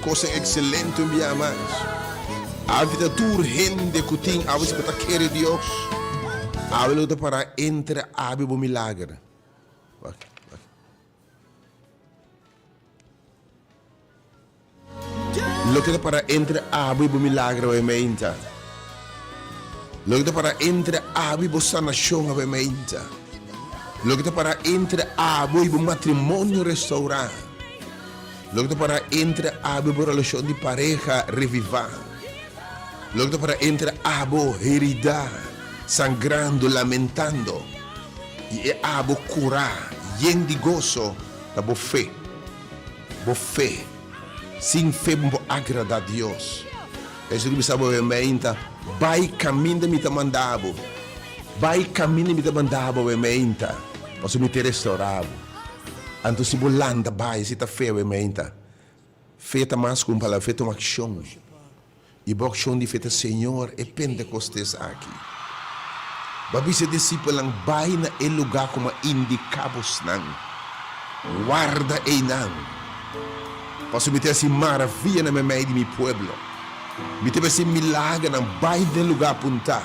coisa excelente um dia mais. A vida urgente que tem, a você para querer Deus. A luta para entrar a o milagre. Luta para entrar a o milagre, obviamente. Luta para entrar a o sanação, obviamente. Luta para entrar a o matrimônio restaurar. Luta para entrar a o relação de pareja revivar. Luta para entrar a o heredar, sangrando, lamentando. E a o curar, lleno de gozo, da boa fé. Boa fé. Sem fé, não agrada a Deus. Isso que sabe, obviamente, vai caminho de me mandava. Vai caminho de me mandava, obviamente. Posso me ter restaurado. Então, se bolanda, vai, se está fé, obviamente. Feita mais com palavra, feita uma ação. E a ação de feita, Senhor, é Pentecostes aqui. Babi se discípulo vai na lugar como indicamos não. Guarda e não. Posso meter assim maravilha na meio de meu pueblo. Meter assim milagre na vai de lugar apontar.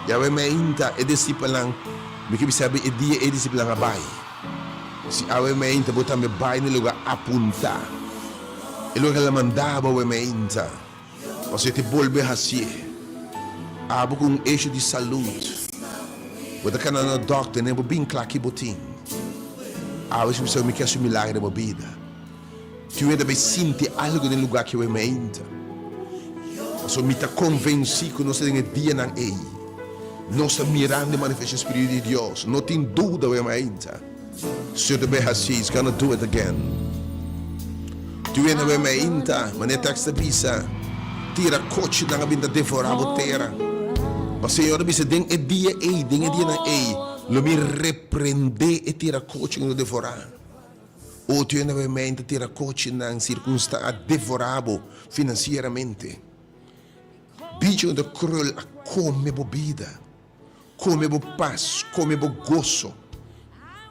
E a meinta é discípulo não. Me que sabe é dia é discípulo não vai. Se a meinta botar me vai no lugar apontar. E lugar ela mandava a meinta. Você te volve assim. Abo com eixo de saúde. Você can no doctor, nem bem claro que botim. Você precisa me quer milagre na vida. Tu ainda vai sentir algo no lugar que eu mente. Você me está convencido que nós temos dia não é. Nós estamos mirando a manifestação espírita de Deus. Não tem dúvida eu mente. Se eu bem assim, he's gonna do it again. Tu ainda vai mente, mas não está bisa. Tira coche na vida devorar a terra. Mas Senhor, me den é dia na lo me repreender e tira coche no devorar. Ou tu ainda vai tira coche na circunstância devorado financeiramente. Bicho de crul a come bebida, come bo paz, come bo gozo.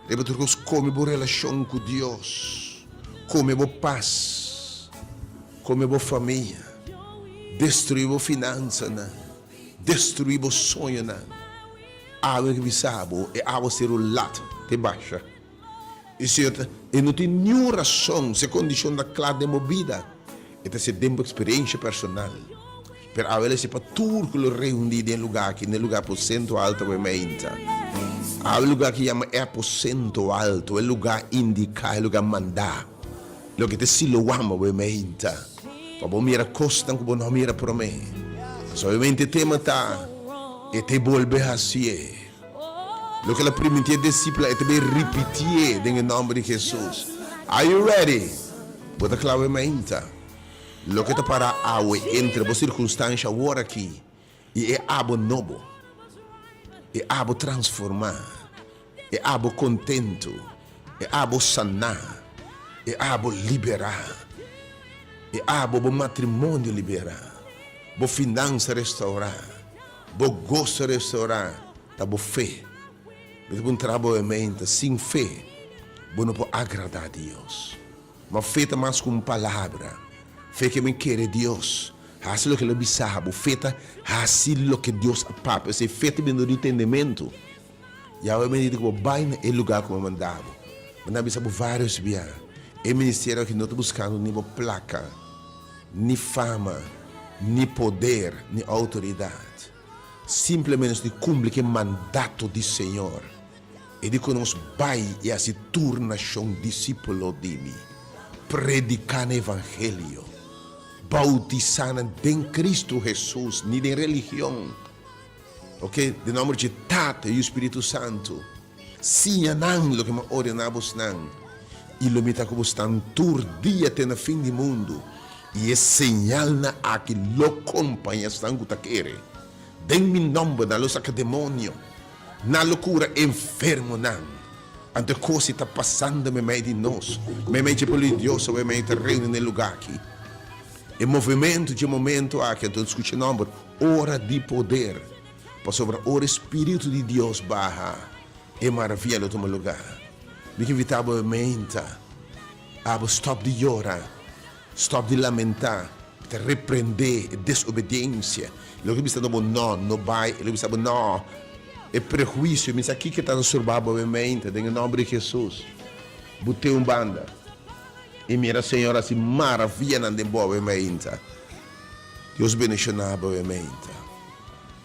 Leva tu come bo relação com Deus, come bo paz, come bo família, destruir bo finança, destruir bo sonho, água que visabo é água ser o lato te baixa. E não tem nenhuma razão, se condição da clara de movida, é ter tempo experiência personal. Pero a veces para tudo que lo reunir em lugar que no lugar aposento alto obviamente. Há lugar que chama aposento alto, é lugar indicar, é lugar mandar. Lo que te siloama obviamente. Para bom mira costa que bom não mira para mim. Obviamente tema tá e te volve assim. Lo que la primitiva discípula é também repetir em nome de Jesus. Are you ready? Bota claro obviamente. Lo que está para awe entre as circunstâncias agora aqui e é abo novo, é abo transformar, é abo contento, é abo sanar, é abo liberar, é abo bo matrimônio liberar, bo finança restaurar, bo gosto restaurar, tá bo fé, bo trabalho mente, sem fé, bo não pode agradar a Deus, mas feita mais com palavra. Fé que me quer Deus. Assim que ele sabe. Feita assim que Deus papa. Se feita bem no entendimento. E aí eu me digo que vai no lugar como mandava. Mas não sabe vários dias. É ministério que não está buscando nem placa, nem fama, nem poder, nem autoridade. Simplesmente de cumprir que mandato do Senhor. E de que nós vai e assim torna um discípulo de mim. Predicando o evangelho. Bautizando em Cristo Jesus, nem em religião, ok? De nome de Tata e o Espírito Santo, sim, não, lo que me ordenamos não, e lo que me estão todo dia até no fim do mundo, e é señal na que lo acompanha, estão que quer, den mi nome na lo saca demônio, na loucura enfermo não, ante coisa está passando me meio de nós, me meio de pelo Deus, me meio de reino no lugar aqui. E movimento de momento aqui, então escute o nome, hora de poder, para sobre o Espírito de Deus barra, é maravilha no teu lugar. Me invitava a mente, a stop de llorar, Stop de lamentar, de repreender a desobediência. Logo que está no não vai, logo que está não. É prejuízo, mas aqui que está no survado, em nome de Jesus. Botei banda. E minha senhora se maravilha na boa mente. Deus bendicionava a mente.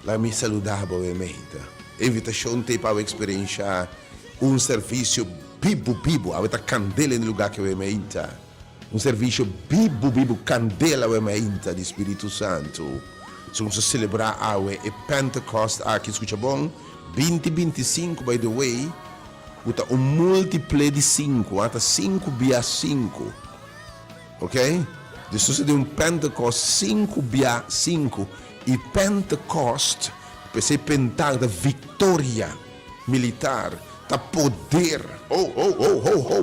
La me saludava a mente. Invitação te para experienciar serviço bibo, avete candela no lugar que eu mente. Serviço bibo, candela a mente do Espírito Santo. Vamos celebrar a Pentecost aqui, escuta bom? 2025, by the way. Uta múltiplo de 5, até 5 via 5. Ok? Isso é Pentecost 5 via 5. E Pentecost, pensei pentar da vitória militar, da poder.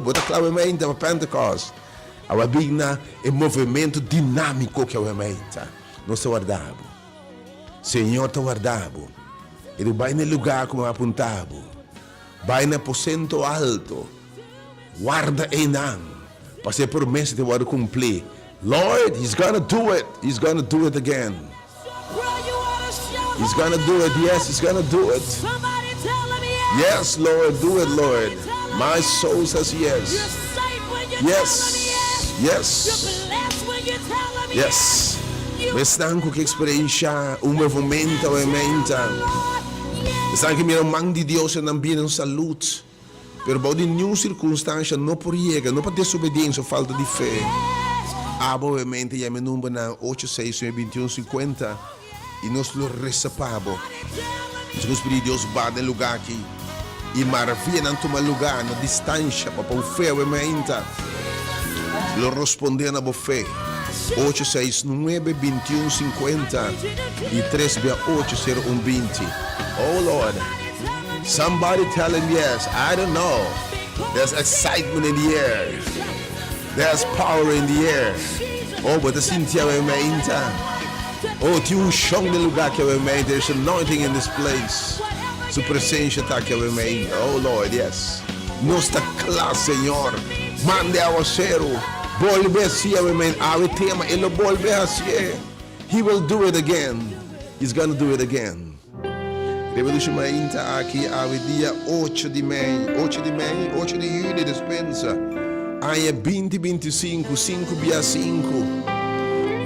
Bota claramente da Pentecost. A bigna é movimento dinâmico que é o mente. Não se guardava. Senhor te guardava. Ele vai no lugar como apontava. Vai no aposento alto, guarda em an, passei por mês de guarda cumprir. Lord, He's gonna do it. He's gonna do it again. He's gonna do it. Yes, He's gonna do it. Yes, Lord, do it, Lord. My soul says yes. Yes, yes, yes. Mas stanco que experiência movimento e mente. Sabe que mira mão de Deus não bem saúde, pero por nenhuma circunstância não por chega, não por desobediência ou falta de fé. Obviamente já me número na 862150 e nós lo recebamos. O Espírito de Deus vai no lugar aqui e maravilha não toma lugar na distância para o fé obviamente. Lo responder na boa fé. 869-2150 e 368-0120. Oh Lord, somebody tell him yes. I don't know. There's excitement in the air. There's power in the air. Oh, but the Cynthia Meinta. Oh, tu chão no lugar que eu mei. There's anointing in this place. Sua presença está aqui eu mei. Oh Lord, yes. Nossa classe, Senhor. Mande ao céu. Volve assim, amém. Ao tema, ele volve assim. He will do it again. He's gonna do it again. Revolution Mainta aqui ao dia 8 de junho, dispensa. Aí 2025, 5 via 5.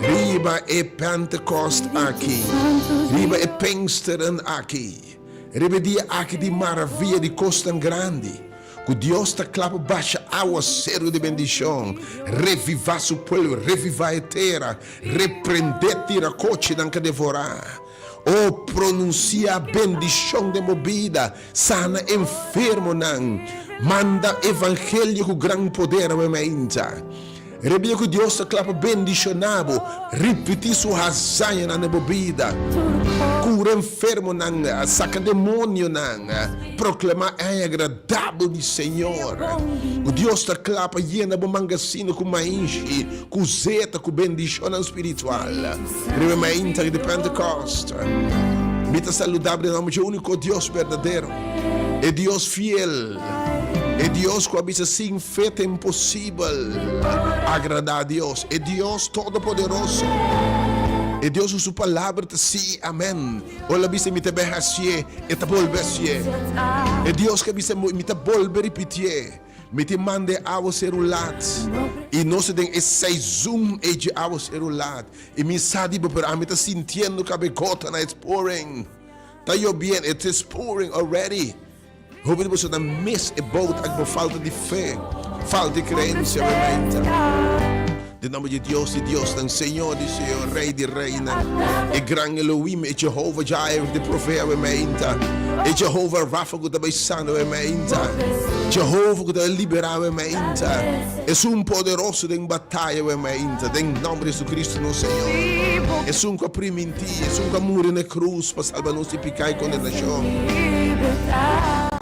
Riba é Pentecost aqui. Riba é Pinksteren aqui. Riba dia aqui de maravilha de Costa Grande. Que Deus está clapa baixa água sério de bendição. Revivar seu povo, revivar a terra. Repreender tira coche não que devorar. Oh, pronuncia a bendição de movida. Sana enfermo não. Manda evangelho com grande poder a mente. Rebia que Deus está clapa bendicionado. Repetir sua razão na movida. Cura enfermo não, saca demônio não, proclamar é agradável de Senhor. O Deus está clapa llena de mangasino com mainchi, com zeta, com bendição espiritual. Primeiramente de Pentecost. Mita saludável em nome de único Deus verdadeiro. É Deus fiel. É Deus que habita sem fé é impossível agradar a Deus. É Deus todo-poderoso. E Deus sua palavra te sim, amém. Olha bisa me te berracie, e te bolbesie. E Deus que bisa me te bolbe repetir, me te mande ao celular. E nós tem esse zoom de ao celular. E me sabe para me te sentindo que a gota na pouring. Tá eu bem, it is pouring already. Hope você não miss about a falta de fé, falta de crença, obviamente. De nome de Deus, dan Senhor, de Senhor, Rei de Reina. E grande Elohim, e Jehovah Jireh, de profeta, ementa. E Jehovah Rafa, que está sano, ementa. Jehovah, que está liberado, ementa. É poderoso em batalha, ementa. Em nome de Jesus Cristo, nosso Senhor. É que oprime em ti, é que morre na cruz, para salvar-nos de pecado e condenação.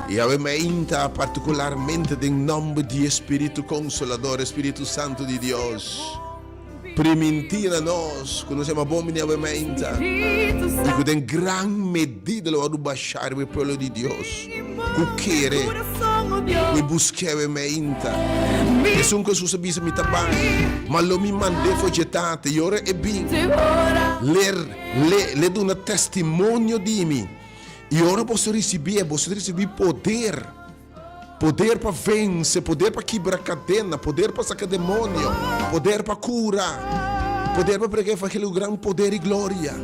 E a ementa, particularmente, em nome de Espírito Consolador, Espírito Santo de Deus. Primentina nós, que nós somos bom e que tem grande medida lo vamos baixar o povo de Deus. Que quer We busquewe me inta. E sun que susa bisa mi tabai. Ma lo mi mande fogetate. Yore e bin. Le do una testimonio di mi. E ora posso receber poder. Poder para vencer, poder para quebrar cadena, poder para sacar demônio, poder para curar, poder para pregar aquele grande poder e glória,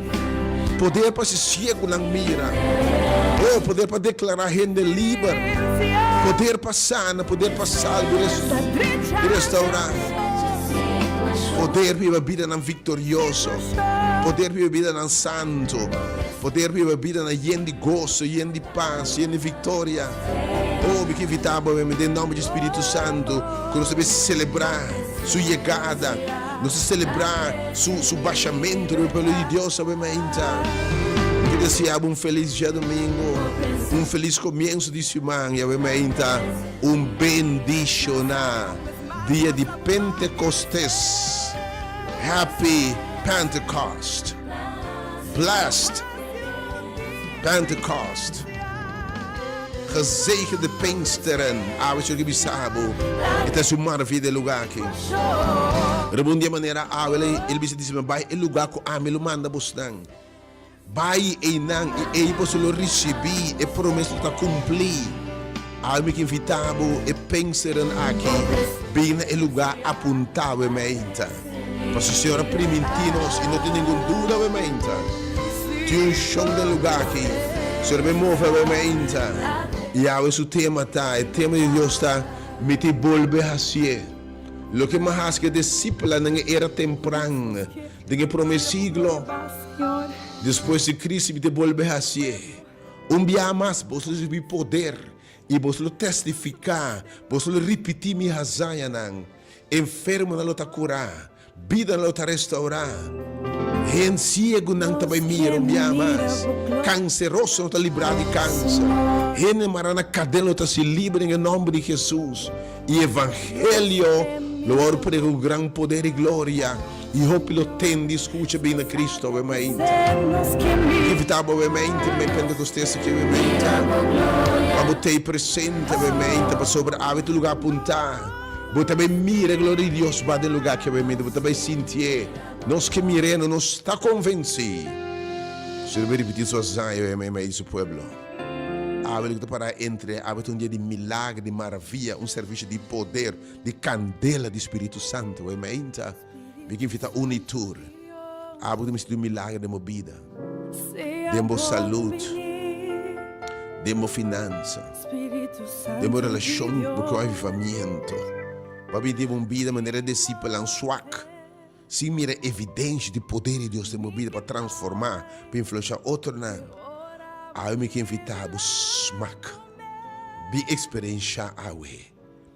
poder para se cego na mira, poder para declarar gente livre, poder para sana, poder para salvar e restaurar, poder para vida na vitorioso, poder para vida na santo, poder para vida na gente gozo, gente paz, gente vitória. Que invitava em nome do Espírito Santo, que nós devemos celebrar sua chegada, nós celebrar seu baixamento do povo de Deus, que desejava feliz Djadumingu, feliz começo de semana, e bendicionar dia de Pentecostes. Happy Pentecost, blessed Pentecost. Gezegende Pinksteren, oude que bisabo, het is een maravilhoso lugar aqui. Rebundia maneira ele disse disse vai el lugar que a melo manda bostang. Vai e nang e aí posso lo receber e promessa está cumprir. Ao me invitabo e Pinksteren aqui, bem el lugar apuntado e menta. Posso senhora primitinos e não tem nenhuma dúvida e menta. Tem chão de lugar aqui. Senhor me move e menta. E ao seu tema tá, o tema de Deus está me te volve a ser. Lo que mais que discípula na era temprana, de promessiglo, depois de Cristo me te volve a ser. Dia mais, você receber poder e você testificar, você repetir minha razão, enfermo na luta curar, vida na luta restaurar. Gente ciego não também mira mas canceroso não está livrado de câncer. Gente marana cadela está se livre em nome de Jesus. E evangelho, louvor por o grande poder e glória. E hope lo tende, escuta bem a Cristo, obviamente. Invitava obviamente, me Pentecostes que obviamente. Para botei presente, obviamente, para sobre hábito lugar apontar. Você também mira a glória de Deus para o lugar que obviamente você também sentir. Nós que miremos, nós está convencidos. Se eu repetir suas zanhas, em seu povo. Hábito para entre, hábito dia de milagre, de maravilha, serviço de poder, de candela do Espírito Santo, obviamente. Que invita unitur. Hábito de milagre de vida, de saúde, de finança, de relação, de avivamento. Para viver uma vida de maneira discípula, swak. Se mira evidência de poder de Deus de uma vida para transformar, para influenciar outro não. Aí me que invitar smack, be experienciar a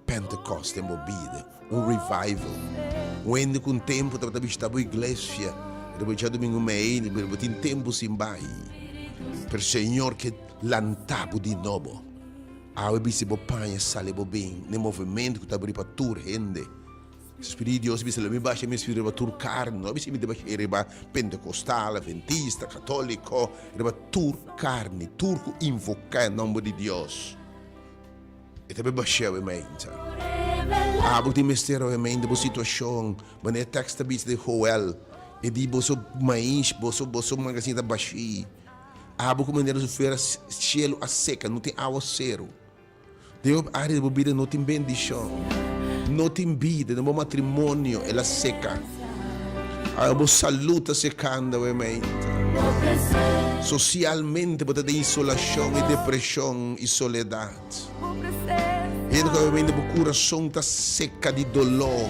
Pentecost de uma vida, revival. Onde com tempo para visitar a igreja, depois de domingo meio, depois de tempo sem vai, per Senhor que lantabo de novo. Aí bisi bo panha sale bo bem, no movimento que está abrindo para tur gente. Espírito de Deus bisi me baixa me espírito para tur carne, não bisi me debaixa reba pentecostal, adventista, católico, reba tur carne, turco invocar em nome de Deus. E também baixa o mente. Porque mistério é mente, a situação, mas é texto bisi de Joel, e de boso maíz, boso magazine da baixi. Porque maneira de feira cielo a seca, não tem água zero. Deus área de bebida não tem bendição, não tem vida, não tem matrimônio, ela seca. A saúde secando, obviamente. Socialmente, pode ter isolação e depressão e soledade. E obviamente o coração está seca de dolor,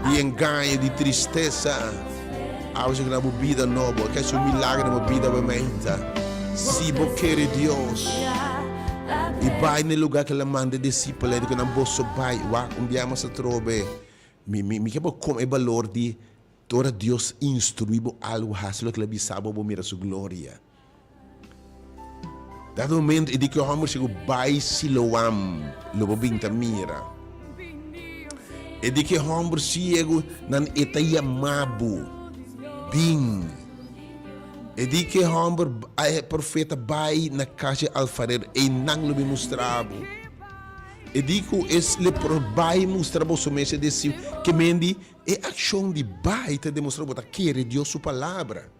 de engano, de tristeza. Hoje na vida nova, que é um milagre na vida, obviamente. Se você quer Deus. E vai no lugar que ela manda discípulos, que não posso vai, dia mais a trobe, me que como é valor de toda Deus instruir algo haslo que ele sabe bo mira sua glória. Dado momento e que o homem chegou vai Siloam, lobo binta mira. E que o homem chegou nan etayamabu, bing. E di que o profeta vai na casa alfareiro e não lhe mostrava. E dico, le probai mostra você mese desse que mendi e ação de baita demonstra bota querer Deus sua palavra.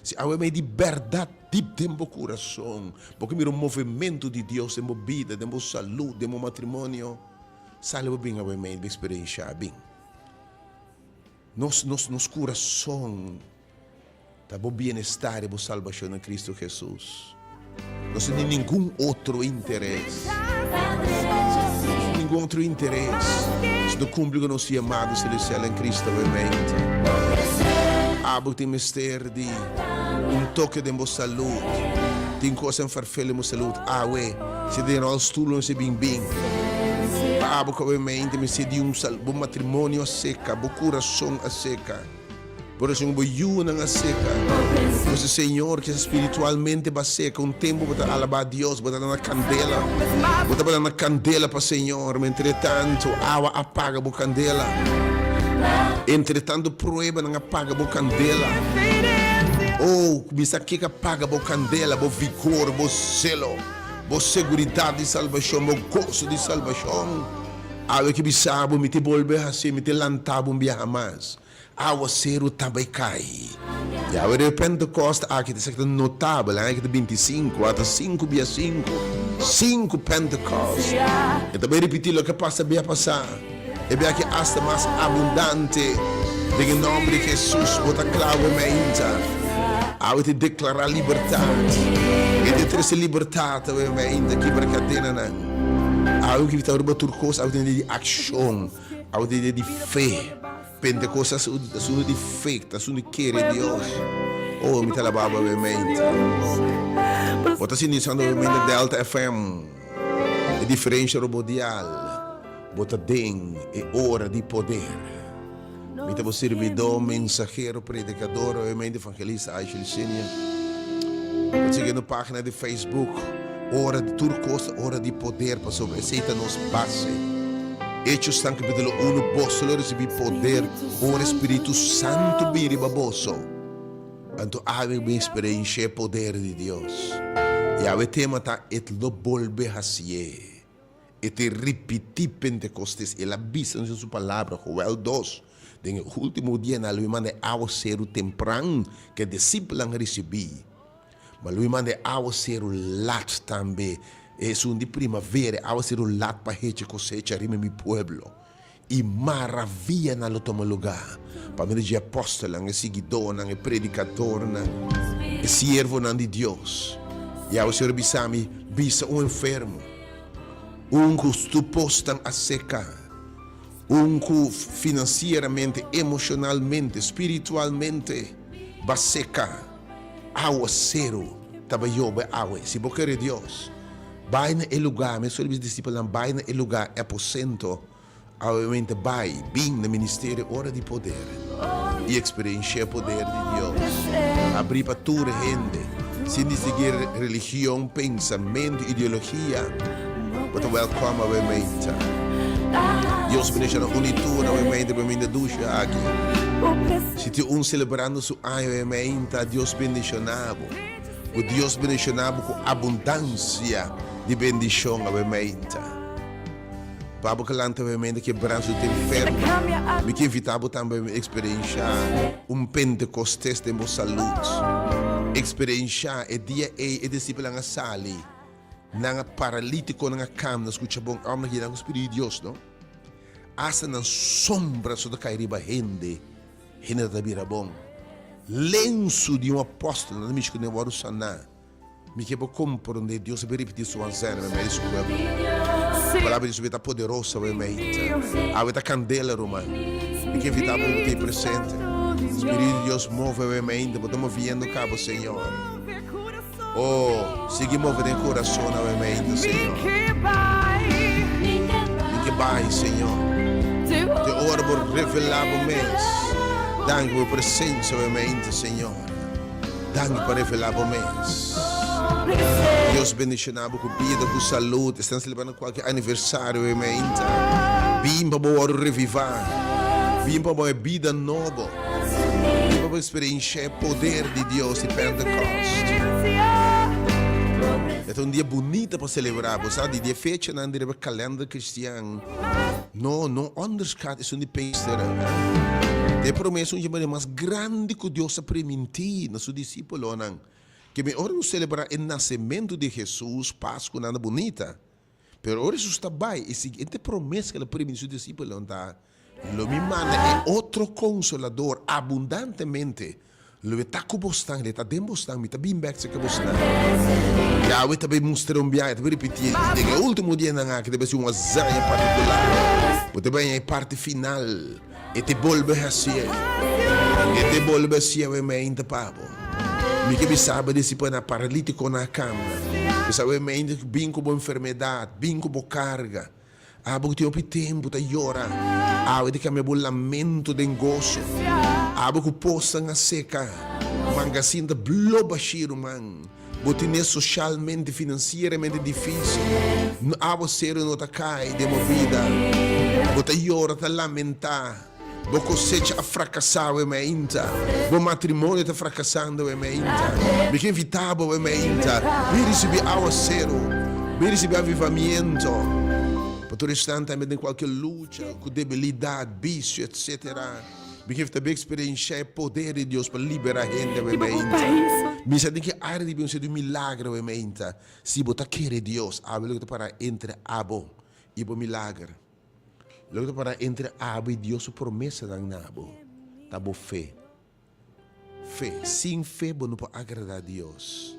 Se a me de verdade deep tempo coração, porque mira movimento de Deus em vida, em saúde, em matrimônio, salve bem a me de experiência bem. Nos coração tá bom bem-estar e salvação em Cristo Jesus. Não tem nenhum outro interesse. Nenhum outro interesse. Se não cumpre com nosso chamado celestial em Cristo, obviamente. Abo tem mistério de toque de boa saúde. Tem coisa em farfelo de saúde. Se tem no estudo, não se bem. Abo, obviamente, me se de bom matrimônio a seca, bom coração a seca. Por isso, um boiú não a seca. Você, Senhor, que espiritualmente vai seca, tempo para alabar a Deus, para dar na candela. Para dar na candela para o Senhor. Mas, entretanto, água apaga a candela. Entretanto, prueba não apaga a candela. Bisa que apaga a candela, o vigor, o zelo, a segurança de salvação, o gozo de salvação. Água que bisa, me te volve assim, me te lantava mais. Awa seru também cai. E a de Pentecoste aqui tem que notável, aqui tem 25, até 5 via 5 Pentecoste. E também repetir o que passa bem a passar. E bem aqui hasta mais abundante. Em nome de Jesus, bota claro em mente. Awa te declarar liberdade. E te trazer liberdade em mente aqui para cadena não. Awa que está ruba turcos, awa te de ação, awa te de fé. Pentecoste assunto de fé, assunto de querer Deus. Me te lavava obviamente. Bota se iniciando obviamente Delta FM. É diferente robodial. Bota den é hora de poder. Me te vou servidor, mensageiro, predicador, obviamente evangelista Aishel Isenia. Pode seguir na página de Facebook. Hora de turcos, hora de poder para sobre aceita nos base. Hechos capítulo 1, apóstolo recebi poder, o Espírito Santo vira baboso. Então, há uma experiência poder de Deus. E há o tema tá et lo volve a ser. E te repetir Pentecostes, e la vista em sua palavra, Joel 2. No último dia, na lui manda ao ser o temprano que discípulos recebi. Mas lui manda ao ser o lat também. Es un de primavera, ahora ser un lat para hecha cosecha en mi pueblo. Y maravilla en el tomo lugar. Para mí, el apóstol, el seguidor, el predicador, el siervo de Dios. Y ahora ser bisami, bisa un enfermo. Un que suposto a seca. Un que financieramente, emocionalmente, espiritualmente, va seca. Agua cero. Tabayobe agua. Si vos querés Dios. Vai no lugar, meus discípulos não vai no lugar, aposento, obviamente vai, bem no ministério, hora de poder, e experienciar o poder de Deus, abrir para toda a gente, sem seguir religião, pensamento, ideologia, but welcome, obviamente, Deus bendice na unitura, obviamente, ducha aqui, se tem celebrando su ano, obviamente, Deus bendice o Deus bendice com abundância de bendição, obviamente. Para que lanta, obviamente, que branco tem enfermo. Me que invitava também a experienciar Pentecostes de boa saúde. Experienciar o dia e discípulo na sala. Nanga paralítico na cama, escuta bom, alma que não Espírito de Deus, não? Asa na sombra só da cairiba gente da bira bom. Lenço de apóstolo, não me escuta nem o sanar. Me que compreender Deus se repetir sua cena, mas isso é a palavra de Deus está poderosa, obviamente. A vida candela, romano. Me que evitar um ter presente. O Espírito de Deus move, obviamente. Estamos vendo cabo, Senhor. Seguimos movendo o coração, obviamente, Senhor. Me que vai, Senhor. Te oro por revelar o mês. Danke por presença, obviamente, Senhor. Danke por revelar o mês. Deus bendicionado com vida, com saúde. Estamos celebrando qualquer aniversário, obviamente. Bim para o revivar. Bim para a vida nova. Bim para experienciar o poder de Deus e Pentecoste. É um dia bonito para celebrar. Você sabe, dia fecha na calendar cristiano. Não underscat isso de pensar. Tem promessa um dia mais grande que Deus permitir na seu discípulo, não. Que me ora não celebrar o nascimento de Jesus, Páscoa, nada bonita. Pero ora isso está bem. E seguinte promessa que ele permitiu seu discípulo, não. Lo me manda é outro consolador abundantemente. Lo está com bostang, ele está dentro bostang, me está bem back se que bostang. Já o está bem mostrando bem, está bem repetir. E o último dia na que deve ser uma zanha particular. O também é parte final. E te volve a ser. E te volve a ser o mente pabo. Me que sabe desse pana paralítico na cama. Me sabe mente bem com enfermidade, bem com carga. Abo que tem tempo tá llora. Abo de que me lamento de gozo. Abo que possa na seca. Mangasin da bloba shiro man. Botine socialmente, financeiramente difícil. Abo ser no ta cai de uma vida. Bota llora ta lamentar. Bo cosecha a fracassar e me inta. Bo matrimônio está fracassando e me inta. Me que evitava e me inta. Me recebi ao zero. Me recebi avivamento. Por restante também tem qualquer luta, com debilidade, vício, etc. Me que também experienciar o poder de Deus para liberar a gente e me inta. Me sabe que a área de Deus é um milagre e me inta. Se você quer Deus, abre para entre abo e o milagre. Logo para entre abo e Deus, a promessa da nabo. Tá boa fé. Fé. Sem fé, você não pode agradar a Deus.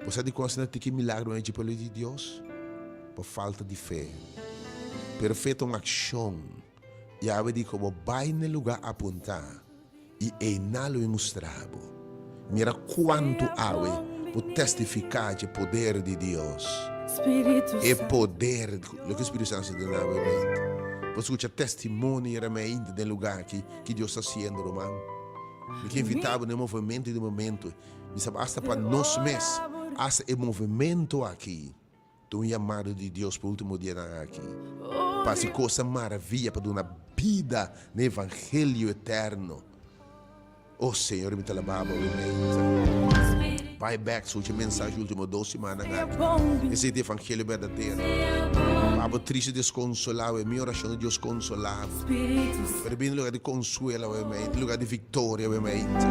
Você sabe quando que milagre é de Deus? Por falta de fé. Perfeita uma ação. E a ver como vai no lugar apontar. E é nada mostrado. Mira quanto há por testificar o poder de Deus. É poder. O que o Espírito Santo se dá na mente. Você escuta testemunho realmente do lugar que Deus está fazendo, irmão. Me que invitava no movimento e no momento. Me sabe, hasta para nós mesmos. Hasta o movimento aqui. Um chamado de Deus para o último dia aqui. Para se coisa maravilha, para dar uma vida no Evangelho eterno. Oh Senhor, me talababa, obviamente. Vai back, sua mensagem última 2 semanas aqui. Esse é o Evangelho verdadeiro. Pabo triste, desconsolado, é minha oração de Deus consolado. Para bem no lugar de consuelo, obviamente. Lugar de vitória, obviamente.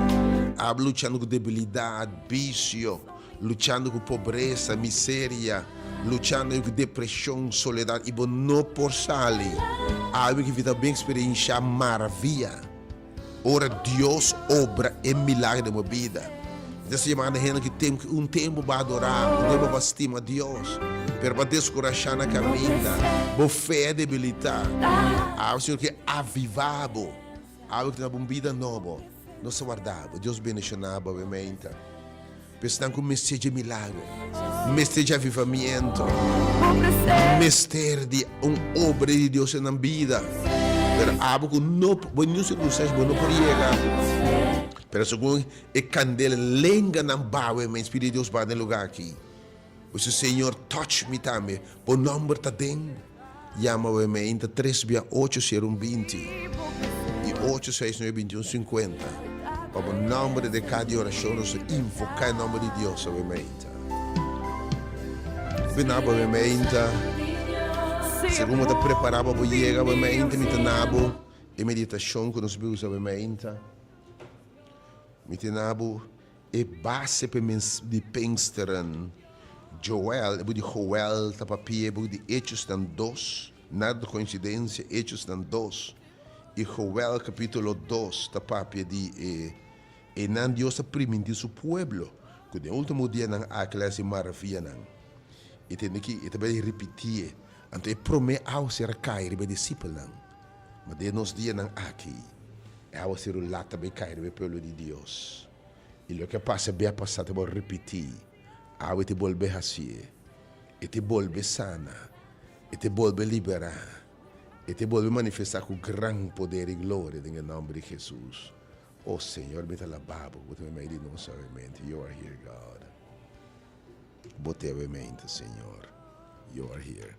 Abo lutando com debilidade, vício. Lutando com pobreza, miséria. Lutando com depressão, soledade e não por salir. Algo que vida bem experienciar maravilha. Ora Deus obra e milagre da minha vida. Dessa semana gente que tem um tempo para adorar, um tempo para estimar a Deus, para descorajar na caminhada, para fé debilitar. Algo Senhor que avivado, algo que na vida nova, não se guardava. Deus bendicionava, obviamente. Pensando com mestre de milagre, mestre de avivamento, mestre de obra de Deus na vida. Pero algo que não circunstâncias não pode chegar. Pero segundo é candela lenga na baú, mas Espírito de Deus vai no lugar aqui. O Senhor touch me também. O número está dentro. Chama-me entre 3680120 e 8692150. O nome de cada oração, nós invocar o nome de Deus, obviamente. Vinabo, obviamente. Segundo está preparado para chegar, obviamente, mitinabo e meditação que nós vimos, obviamente. Mitinabo é base para de pensar. Joel, de Joel, tá papel, de Hechos 2, nada de coincidência, Hechos 2. E Joel capítulo 2, tá papel de e não Deus está permitindo seu povo, que no último dia não há classe maravilha não. E tem que também repetir, então promete ao ser cair be discípulo não. Mas de nos dias não aqui, é ao ser o lá também cair be pelo de Deus. E o que passa bem passado vou repetir, ao te volver assim, e te volver sana, e te volver liberar. E te volve manifestar com grande poder e glória em nome de Jesus. Oh Senhor, me alabado, você me deu nossa mente. You are here, God. Bote a mente, Senhor. You are here.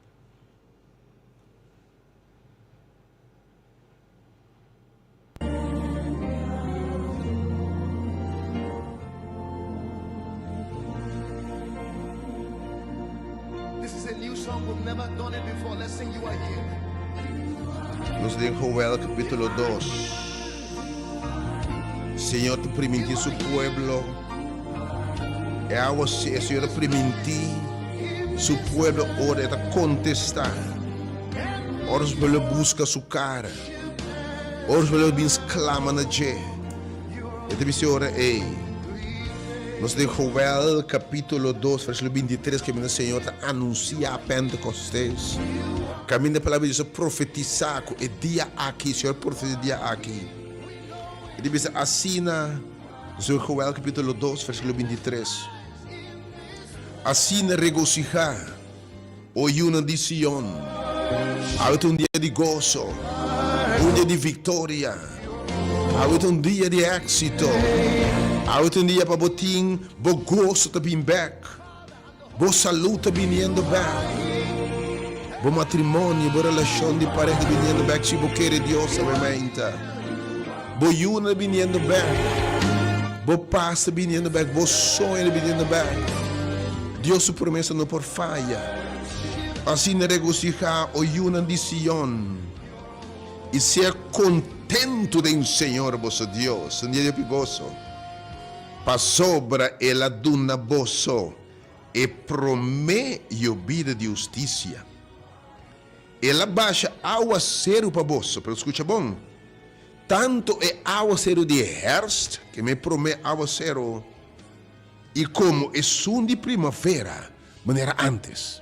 We've never done it before. Let's sing You Are Here. Nos de Joel capítulo 2. Senhor, te permitir su pueblo. E agora, Senhor, te permitir su pueblo ora te contestar. Ora, os pueblo busca su cara. Ora, os pueblo bins clama na je. E te dice ora, nos de Joel capítulo 2, versículo 23, que o Senhor te anuncia a Pentecostés. Caminho da palavra de Deus, profetizar o dia aqui, Senhor, profetiza dia aqui. E diz assim, no Joel capítulo 2, versículo 23. Assim regocijar o Yuna de Sion. Há um dia de gozo, um dia de vitória, há um dia de êxito, há um dia para botin, bo gozo tá vindo back, bo saúde tá vindo back. Bo matrimônio, bo relação de pareja vindo back, se bo querer Deus, obviamente. Bo yuna vindo back, bo paz vindo back, bo sonho vindo back. Deus sua promessa não por falha. Assim regocijar o yuna de Sion e ser contento em Senhor vosso Deus, um dia de pivoso. Pa sobra ela duna vosso e promete vida de justiça. Ela baixa aguaceiro para vosso, pero escuta bom. Tanto é aguaceiro de herfst, que me promete aguaceiro, e como é um de primavera, maneira antes.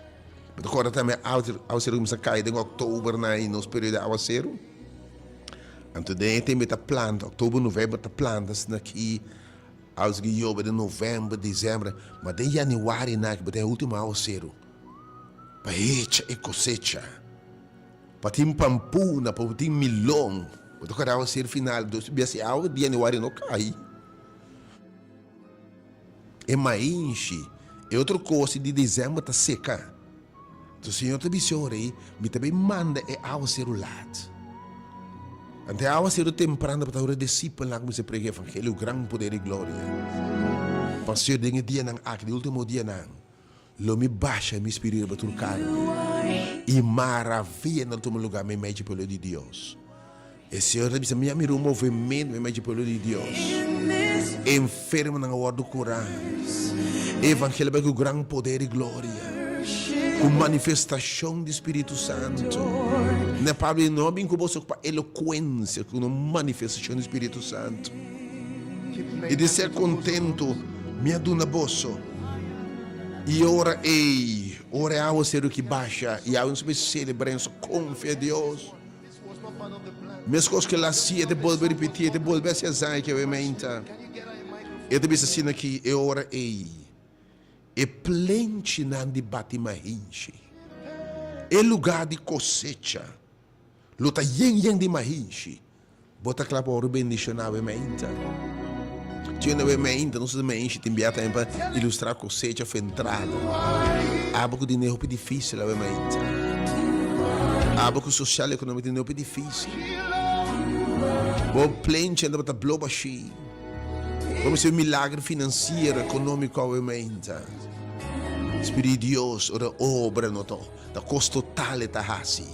Mas agora também aguaceiro começa a cair em outubro, nos períodos de aguaceiro. Então, tem muita planta, outubro, novembro, tá plantas aqui, aos guiobas de novembro, dezembro, mas de januário, que tem o último aguaceiro. Para e cosecha. Para ter pampuna, para ter milão. Mas agora aguaceiro final, se água de januário não cai. É mais enche. É outra coisa de dezembro está seca. Então o Senhor te disse aí, me também manda água ser o lado. Até a água ser o temprano para o discípulo lá como se prega o evangelho, grande poder e glória. Pastor, dengue dia não aqui, último dia não. Lo me baixa me espírito para tu carne. E maravilha no último lugar me mete pelo de Deus. E Senhor disse, me amigo movimento me mete pelo de Deus. Enfermo na hora do curar. Evangelho com grande poder e glória. Com manifestação do Espírito Santo. Não é para não bem com você com eloquência, com manifestação do Espírito Santo. E de ser contento, me aduna bolso. E ora é algo ser o que baixa, e algo se celebrar, confia em Deus. Minhas coisas que lá se te volver repetir, te volver se azar que eu ementa. Eu te disse assim aqui, e ora é plente na de bate-mahinche. É lugar de cosecha. Luta yen de mahinche. Bota claro para o bendição na ementa. Tinha na ementa, não se mahinche, tem enviar também para ilustrar a cosecha foi entrada. Há pouco dinheiro é difícil na ementa. Há pouco social e econômico dinheiro é difícil. Bom plente ainda para bloba cheio. Vamos ser um milagre financeiro, econômico, obviamente. Espírito de Deus, ora obra no to, da custo total está assim.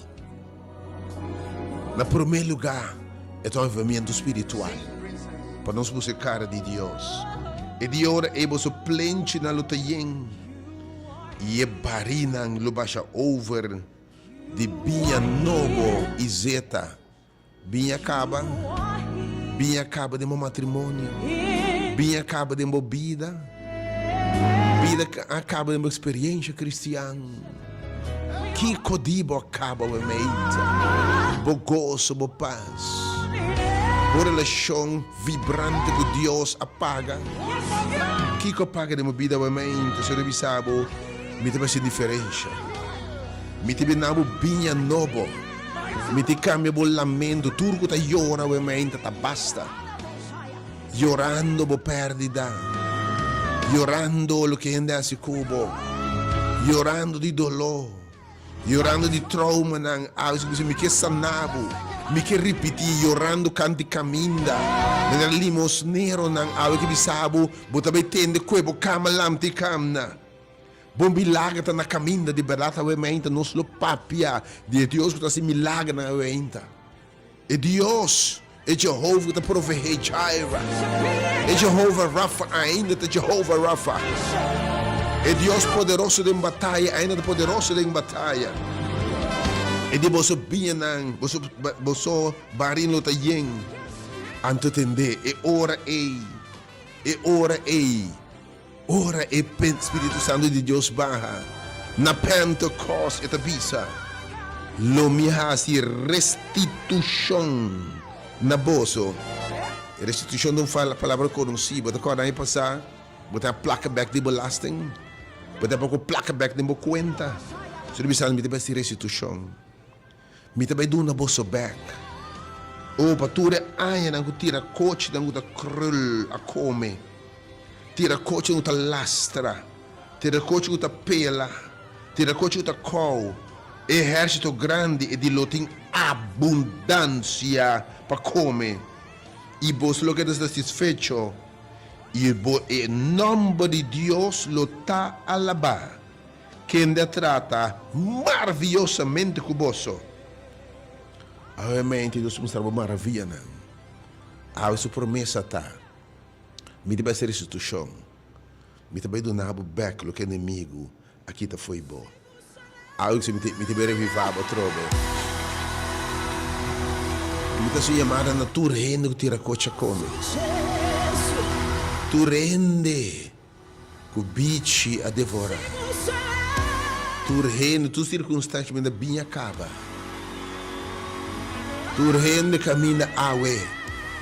Na primeiro lugar, é o avivamento espiritual, para nós buscar de Deus. E de hora é você plente na luta yen, e é barina no baixa over de binha novo e zeta, binha acaba de meu matrimônio. Bem acaba de uma vida acaba de uma experiência cristã. Que codibo acaba de mente, bo gozo, bo paz, bo relação vibrante com Deus apaga. Que apaga de uma vida de mente, se deve saber, me tem essa diferença. Me tem nabo binha novo, me tem cambia o lamento, turco tá llora de mente, tá basta. Llorando por perdida, llorando lo que anda a cubo, llorando de dolor, llorando de trauma, me que sanabo, me que repetir, llorando canti caminda, nel limosnero, algo que bisabo, bota betende cuebo cama lamti camna, Bom milagre está na caminho de berata we meinta nos lo papia de Deus que está se milagre na we meinta. E Deus é Jehovah que está provee Jaira. É Jehovah Rafa ainda é Jehovah Rafa. É Deus poderoso em batalha, ainda poderoso em batalha. E de você bienang, você barino ta yen. Anto tende e ora ei. E ora ei. Ora e Espírito Santo de Deus barra. Na Pentecost e tabisa. Lo mi hasi restituição na bolso. Restituição não fala a palavra conhecida. Você pode passar. Você placa back de belasting. Você pode placa back de conta. Se você sabe que você restituição. Me também dá na bolso back. O patura aia não tira coach não tá krul a come. Tira coach não tá lastra. Tira coach não tá pela. Tira coach não tá call. Exército grande e de loting abundância para comer. E vos lo que está satisfecho. E em nome de Deus lo está alabar. Que ainda trata maravilhosamente com você. Obviamente Deus mostrava maravilha. A sua promessa está. Me deve ser restituição. Me também do nabo back lo que inimigo aqui tá foi bom. Algo que me deve revivar a trobe. Me tá sua chamada na tu rende que tira cocha come. Tu rende que o bicho a devorar. Tu rende tu circunstância me da bem acaba. Tu rende caminha awe.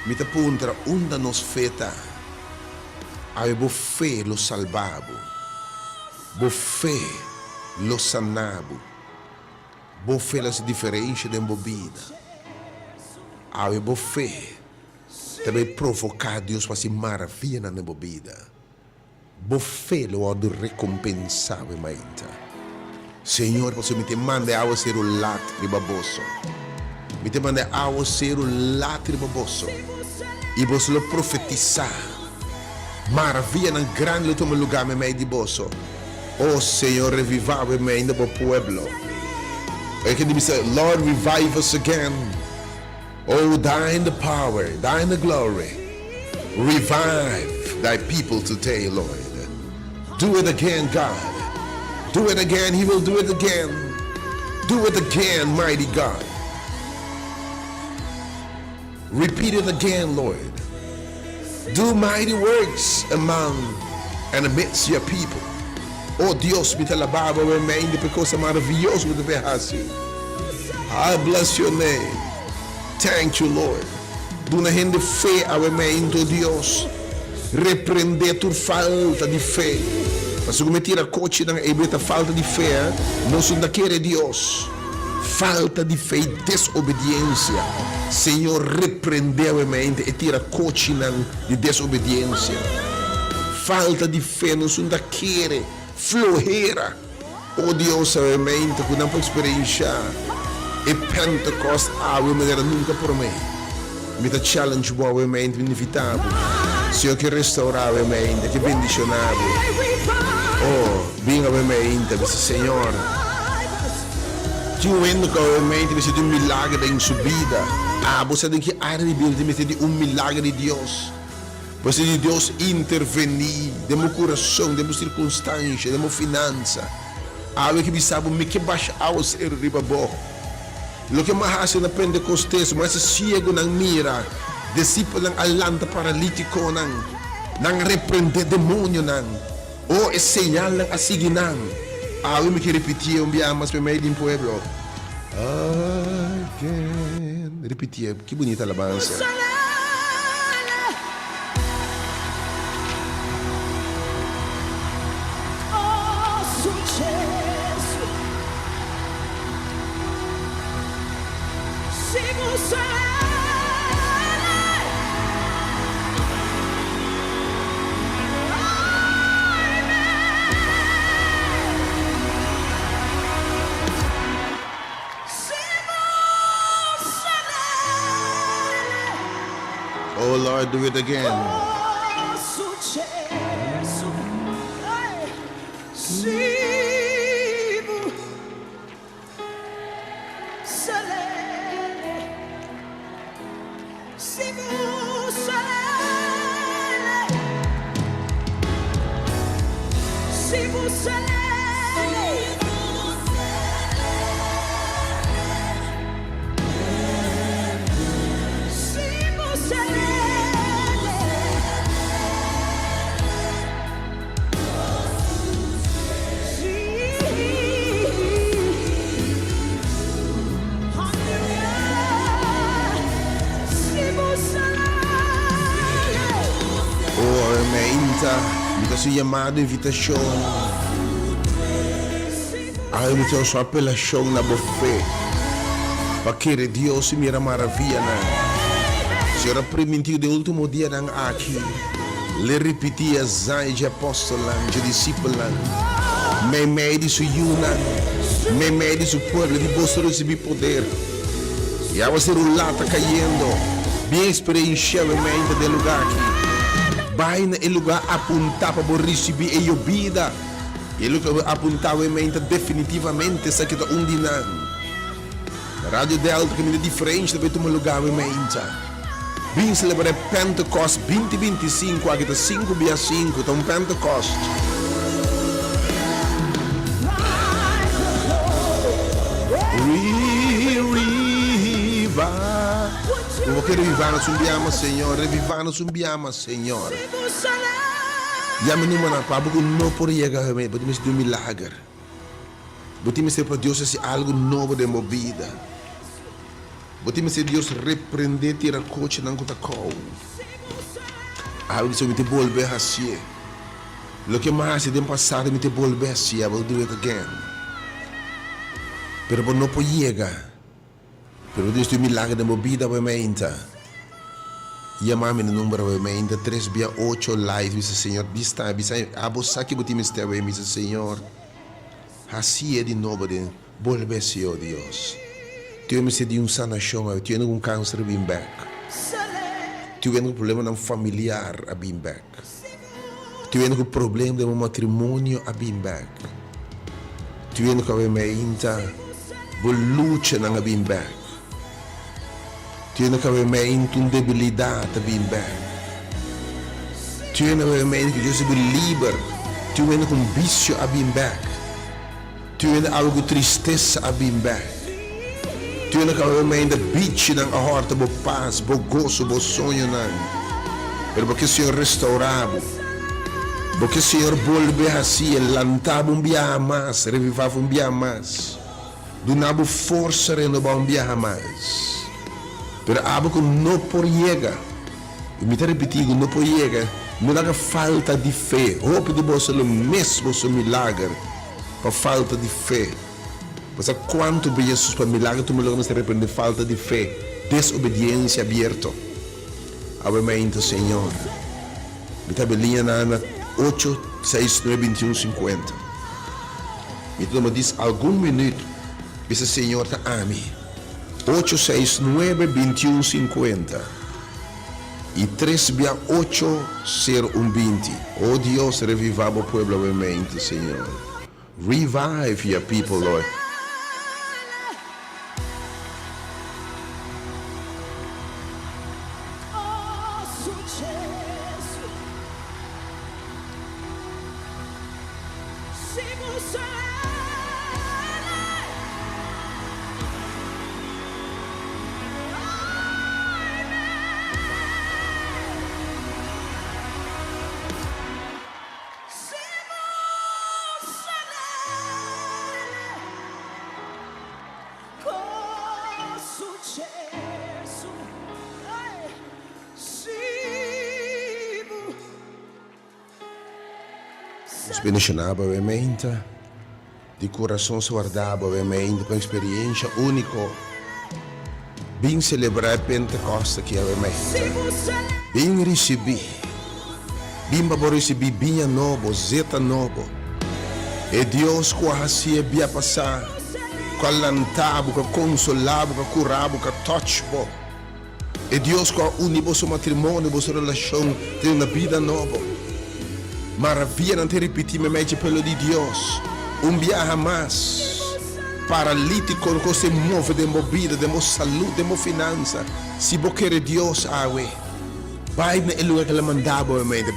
Me tá puntra onda nos feta. Awe bo fe lo salvabo. Bo fe lo sanabo. Bo fe las diferenças de embobida. Awe bo fe. Também provocar Deus para se maravilha na embobida. Bo fe lo há de recompensar o maita. Senhor, você me te manda a ser o latre baboso. Me te manda a ser o latre baboso. E você lo profetizar. Maravilha na grande lo toma lugar me meio de bosso. Oh Senhor, reviva me ainda para o pueblo. É que diz, Lord, revive us again. Oh, thine the power, thine the glory. Revive thy people today, Lord. Do it again, God. Do it again, he will do it again. Do it again, mighty God. Repeat it again, Lord. Do mighty works among and amidst your people. Oh Dios, me te alababa o mente por coisa maravilhosa que você faz. I bless your name. Thank you, Lord. Duna gente fé ao mente, oh Deus. Repreender tua falta de fé. Mas se cometer a coche na ebeta falta de fé, não sou daquele Deus. Falta de fé e desobediência. Senhor, repreendeu a mente e tira coche de desobediência. Falta de fé, não sou daquele. Floreira. Oh Deus, a mente que não pode experienciar. E Pentecost, a maneira nunca por mim. Me dá challenge boa a mente inevitável. Senhor, que restaurar a mente, que bendicionado. Oh, vinha a mente, disse Senhor. Tinha vendo que a mente disse de milagre em subida. Você tem que arrebentar de milagre de Deus. Você de Deus intervenir, de meu coração, de minha circunstância, de minha finança. Algo que me sabe, me que baixa ao ser ribabó. Lo que mais na Pentecostes, mas ciego não mira, discípulo não alanta paralítico não repreende demônio não, ou é señal não a seguir não. Algo me que repetir mas para meio do pueblo. Again. Repetir, que bonita alabança. Oh Lord, do it again. Essa chamada invitação. A invitação sua apelação na bofé. Para que Deus se mira maravilha na. Senhora permitiu de último dia nang aqui. Le repetia zai de apóstola, de discípula. Me mede su yuna. Me mede su pueblo de você receber poder. E a você rulata caindo. Bem experiencialmente do lugar aqui. Vai no lugar apontar para receber a sua vida. E lugar apontar definitivamente essa que está undinando. Radio Delta caminha diferente do meu lugar mente. Bem celebrar Pentecost 2025, aqui está 5 dia 5, então Pentecost. Eu quero revivar nos umbiama, Senhor. Revivar nos umbiama, Senhor. Já me não para porque não por chegar a mim, porque me um milagre. Porque me ser para Deus esse algo novo de movida. Porque me ser Deus repreender tira coach não conta call. Algo que me te volver assim. Lo que mais de passado me te volver assim, I will do it again. Pero não por chegar. Pero Deus tem milagre de movida obviamente. Chamar-me no número obviamente 368 live, dice Senhor, vista, abossa que botim este bem, dice Senhor. Assim é de novo de volver-se, oh Deus. Tu me se de sanação, tu tem um câncer bem back. Tu tem problema não familiar a bem back. Tu tem problema de matrimônio a bem back. Tu tem obviamente luta na bem back. Tiene que haver uma debilidade bem bem. Tiene que haver que Deus é livre. Tiene um vício a bem bem. Tiene algo tristeza a bem bem. Tiene que haver uma bicho na horta, bo paz, bo gozo, bo sonho não. Pero porque o Senhor restaurava, porque o Senhor volve assim, lantava dia mais, revivava dia mais, donava força, renovava dia mais. Pero abo que não por chegar. E me está repetindo, não por chegar. Não há falta de fé. Hope de você o mesmo seu milagre. Por falta de fé. Mas quanto bem Jesus para milagre, tu me logo me repreende falta de fé. Desobediência aberta. Obviamente, Senhor. Me está belinha na 8, 6, 9, 21, 50. Me diz algum minuto. Esse Senhor está a mim. 869 21 50 e 368 0120. Oh Deus, reviva o pueblo obviamente, Senhor. Revive your people, Lord. Benedicionava obviamente, de coração se guardava obviamente, com experiência única, bem celebrar Pentecoste aqui obviamente, bem receber, bem para receber bem novo, zeta novo, e Deus quase ia passar, com lantavo, com consolavo, com curavo, com touchbo, e Deus com unir o seu matrimônio, a sua relação, tem uma vida nova. Maravilha não te repetir mente pelo de Deus. Dia mais. Paralítico que se move de movida, de saúde, de finança. Se você quer Deus, vai no lugar que ele mandava, obviamente.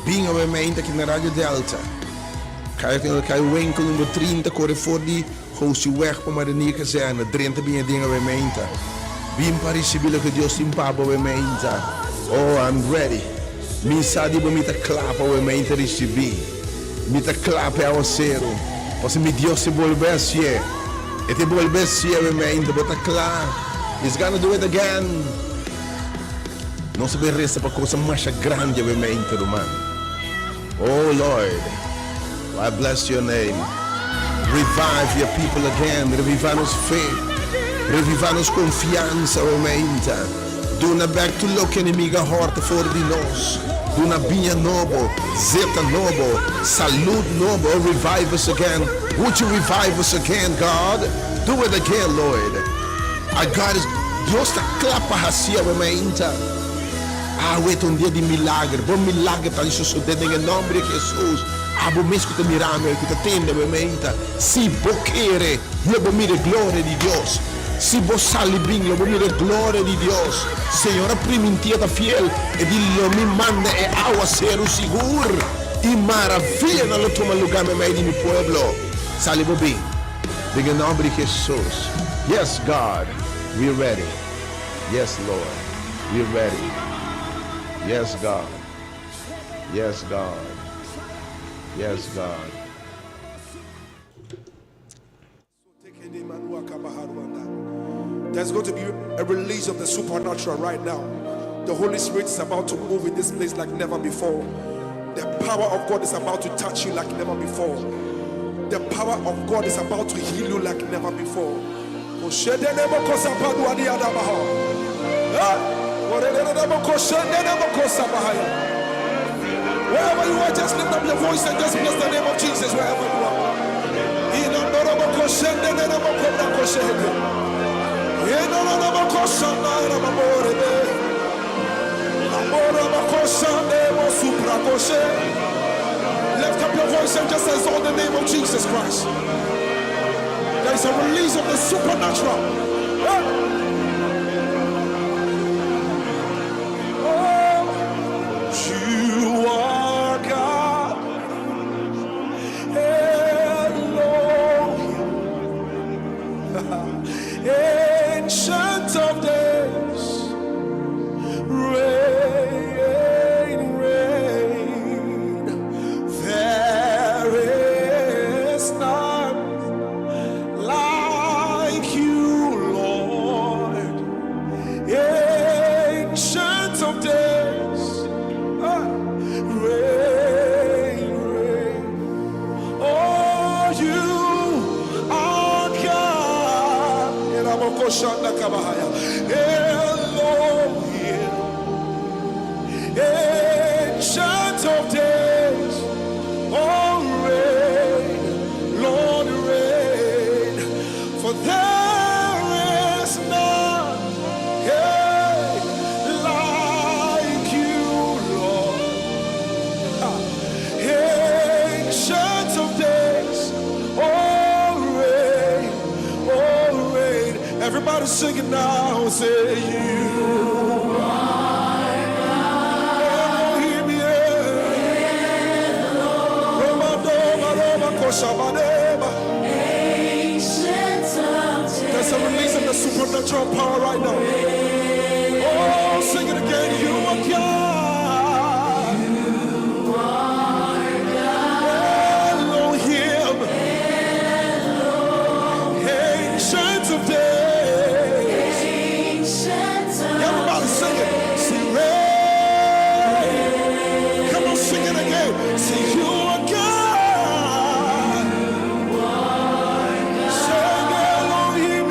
Bem, obviamente, aqui na Rádio Delta. Ga je winkel nummer 30, corre voor die goos je weg, maar de niet zijn. Het drent ben je dingen bij mij. Bim Paris bila que Dios tim papa we meinta. Oh, I'm ready. Mi sa di bo mi ta clapa we meinta recebi. Mi ta clapa ao cero. Pois mi Dios se volver sie. E te volver sie we meinta, bota clap. He's gonna do it again. Não se bem resta para coisa mais grande we meinta do man. Oh Lord, I bless your name. Revive your people again. Revive nos faith. Reviva-nos confiança, aumenta. Dona back to look inimiga horta for di nos. Dona binha nobo, zeta nobo, salute nobo. Revive us again. Would you revive us again, God? Do it again, Lord. Our God is Deus está clapa hacia aumenta. Ah, wait um dia de milagre. Bom milagre está isso sucedendo em nome de Jesus. Abo mesmo que te mirame, que te tende aumenta. Se boquere, eu vou mirar a glória de Deus. Se você librinho, vou mirar a glória de Deus. Senhora primitiva fiel, e dillo me manda e aguacero seguro. E maravilha no toma lugar me meio de meu pueblo. Salibo bem. Em nome de Jesus. Yes, God, we're ready. Yes, Lord, we're ready. Yes, God. Yes, God. Yes, God. There's going to be a release of the supernatural right now. The Holy Spirit is about to move in this place like never before. The power of God is about to touch you like never before. The power of God is about to heal you like never before. Wherever you are, just lift up your voice and just bless the name of Jesus wherever you are. Lift up your voice and just exalt the name of Jesus Christ. There is a release of the supernatural. You are God, Elohim, Ancient of Days, reign, reign. There is none like you, Lord, Ancient of Days. Reign, reign. Oh, you are God. Elohim, Ancient of Days. Oh, reign, Lord, reign. For there is none like you, Lord. Ancient of Days, oh reign. Everybody sing it now, say you are Elohim, there's a release of the supernatural power right now. Oh, sing it again, you are God. Of days. Everybody sing it. Sing rain. Come on, sing it again. Sing you are God. Sing Elohim,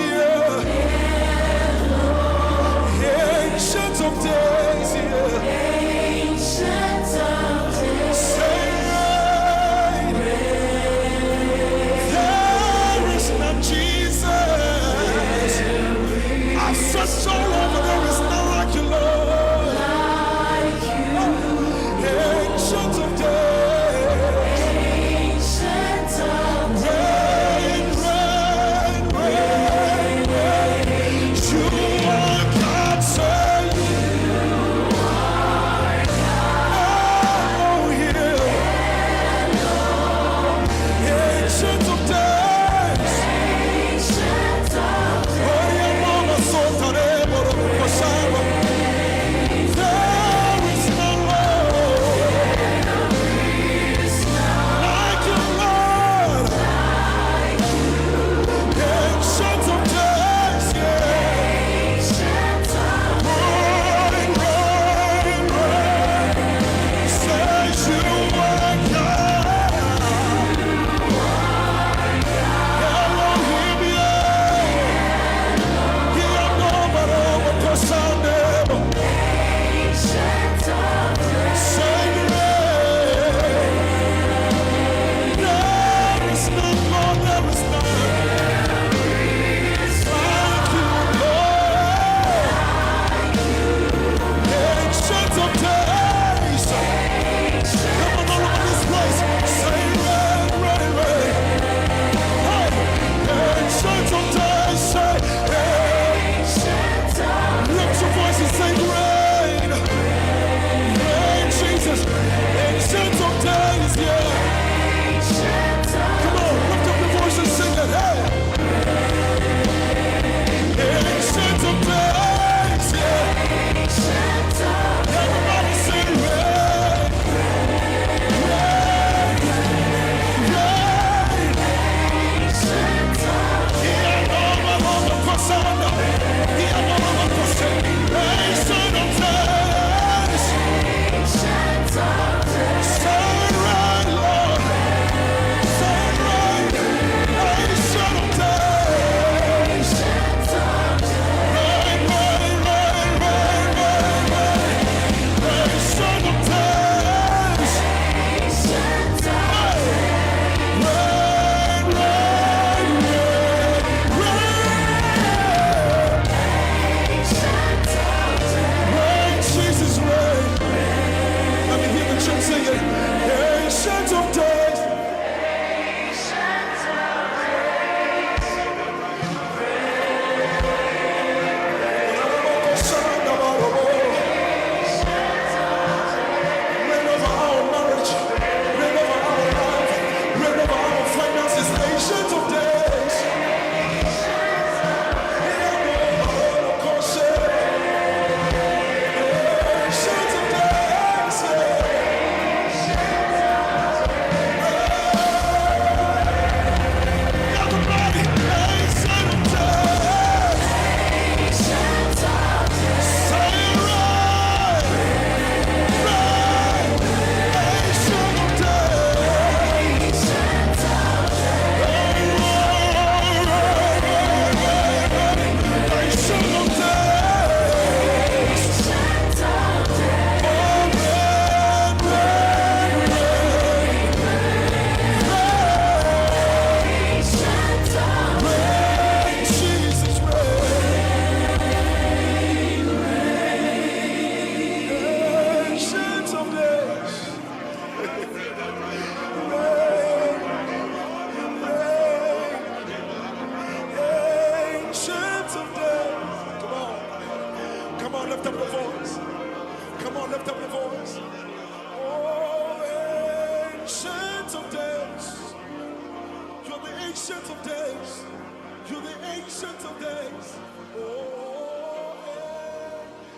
of days. Oh,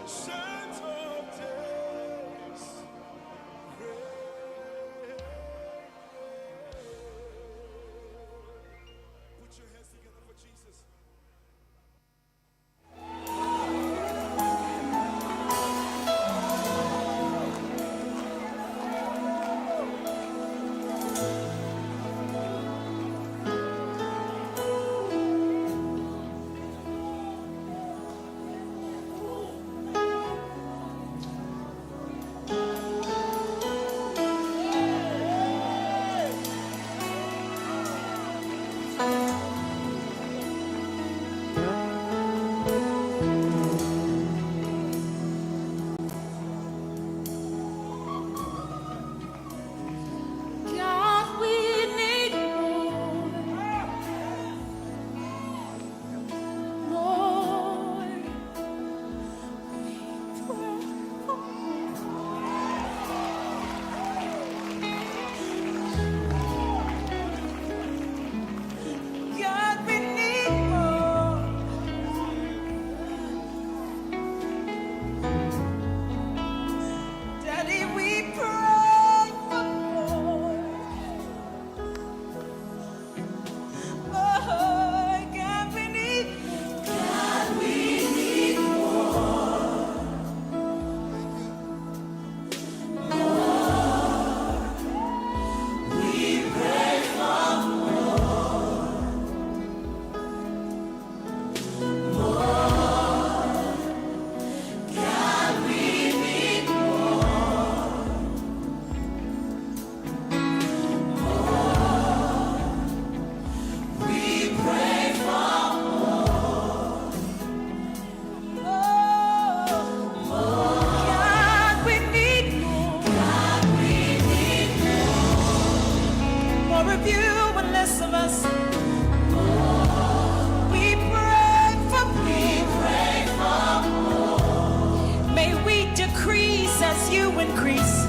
ancient of days. Put your hands together for Jesus. God, we need more. God, we need more. Daddy, we pray for more. Oh, God, we need more. God, we need God, we need more. God, we need more of you and less of us. We pray for more. May we decrease as you increase.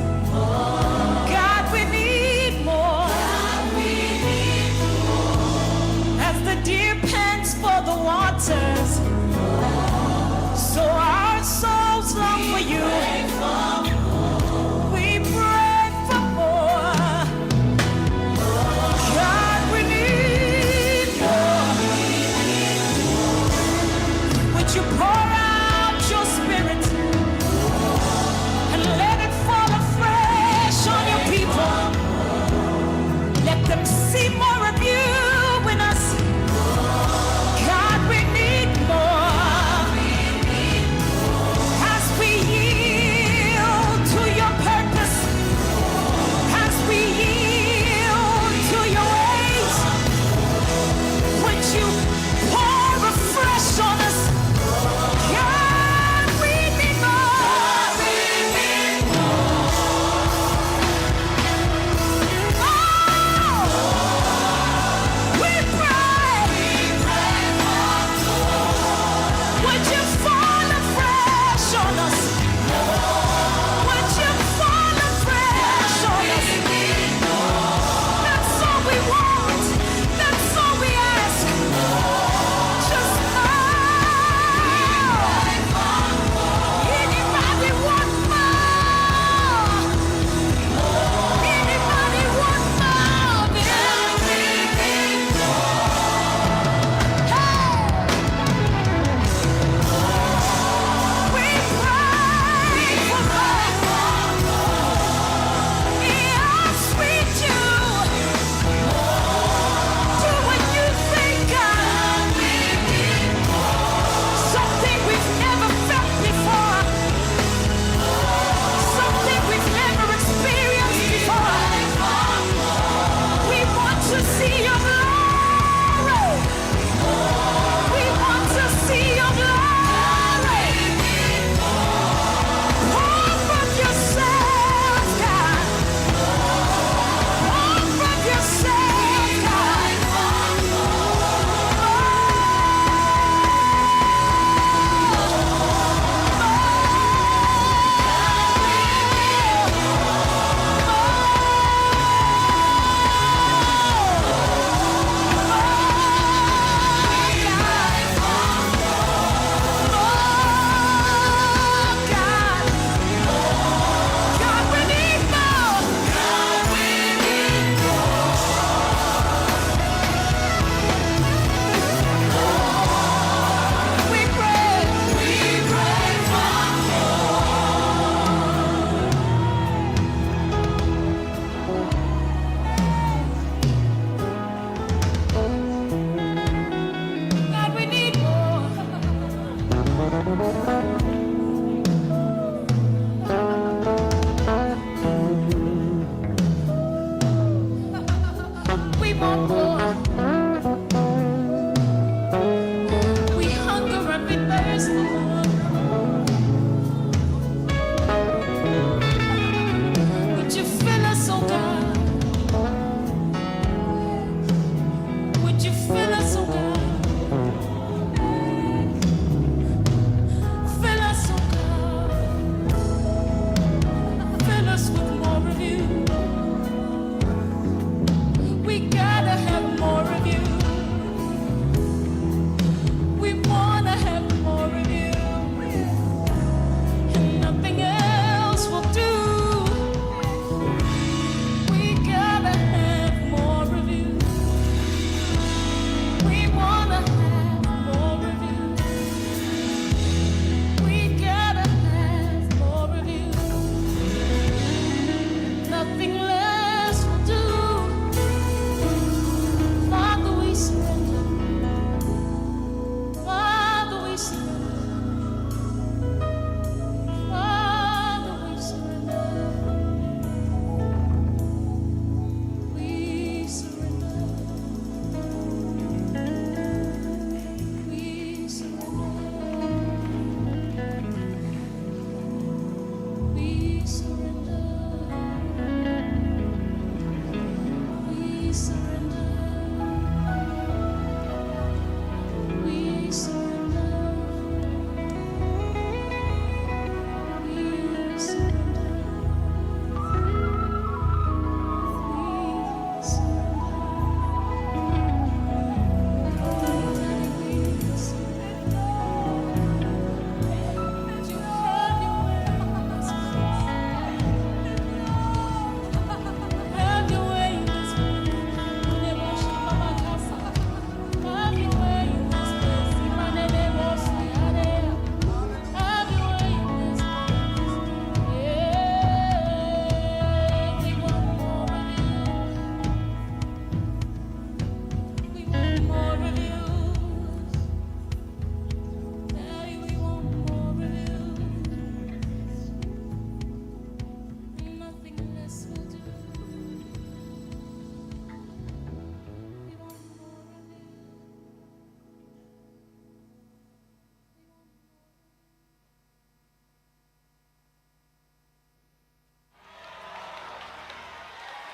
God, we need more. As the deer pants for the waters, so our souls long for you. We pray for more. God, we need more. Would you pour out your spirit and let it fall afresh on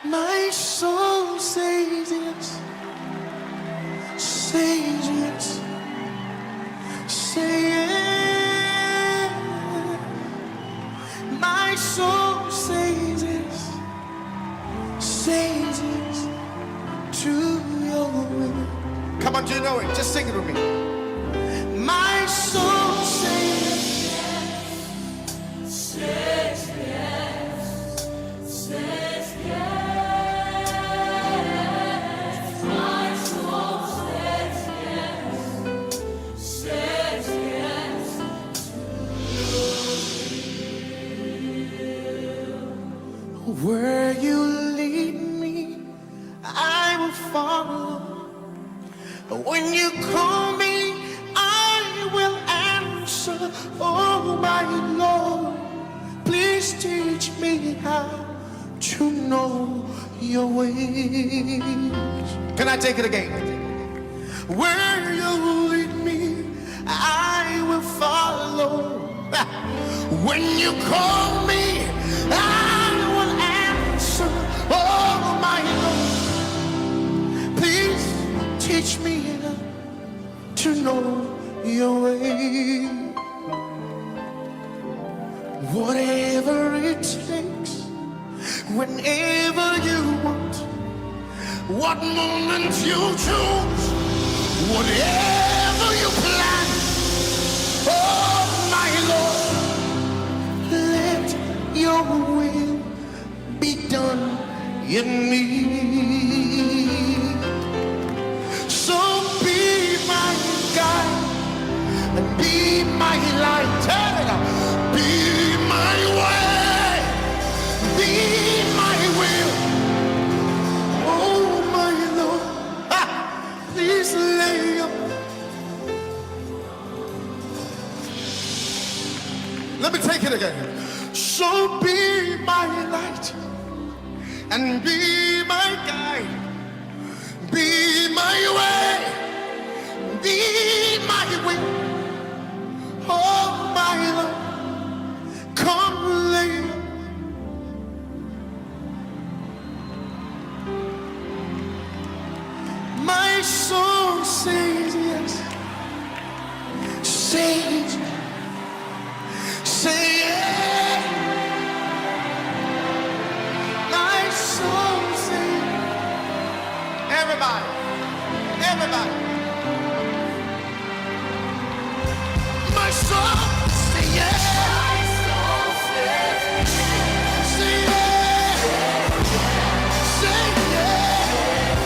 My soul says yes, says yes, say yes. My soul says yes, says yes to your will. Come on, do you know it? Just sing it with me. My soul says yes, says yes, says yes. My soul says yes, says yes to you. Where you lead me, I will follow. When you call me, I will answer. Oh my Lord, please teach me how to know your ways. Can I take it again? Where you lead me, I will follow. When you call me, I will answer. Oh my Lord, please teach me to know your way. Whatever it takes, whenever you want, what moment you choose, whatever you plan. Oh my Lord, let your will be done in me. So be my guide and be my light. Be my way, be my will. Oh my Lord, please lay up. Let me take it again. So be my light and be my guide. Be my way, be my way. Oh my Lord, come lay. My soul says yes, says, say yes. My soul says, everybody. Everybody. My soul say yes. My soul says yes. Say yes. Say yes.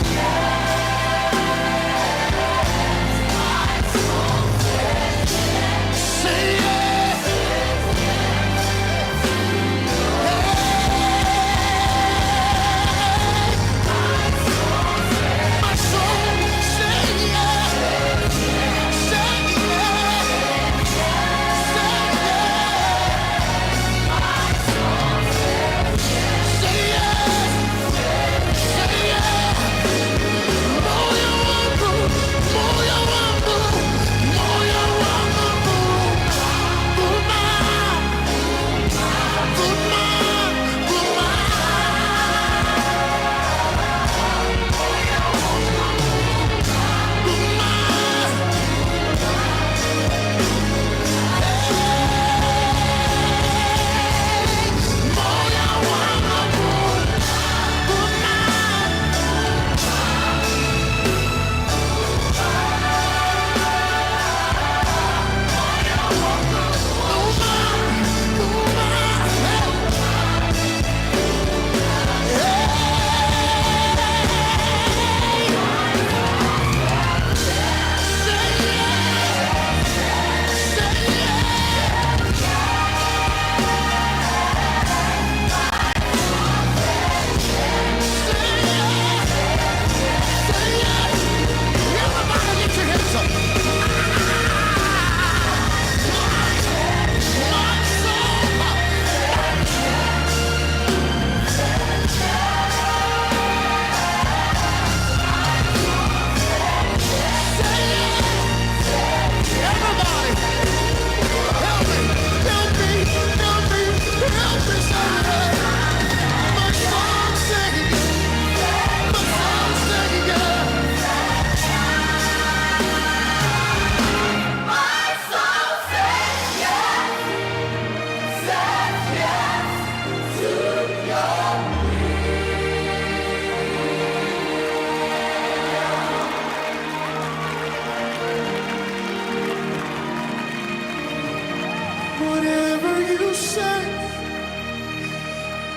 My soul says yes. Say yes. My soul say yes. Say yes.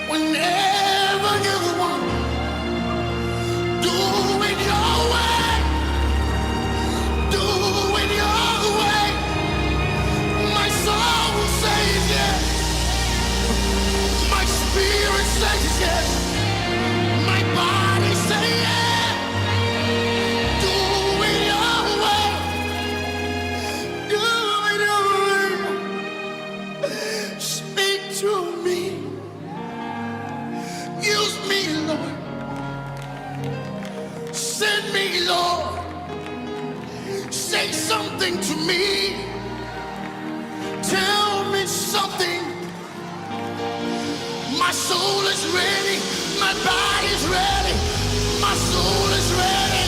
whenever you want. Do it your way. Do it your way. My soul says yes. My spirit says yes. My body says yes. Do it your way. Do it your way. Speak to me. Use me, Lord. Send me, Lord. Say something to me. Tell me something. My soul is ready. My body's ready. My soul is ready.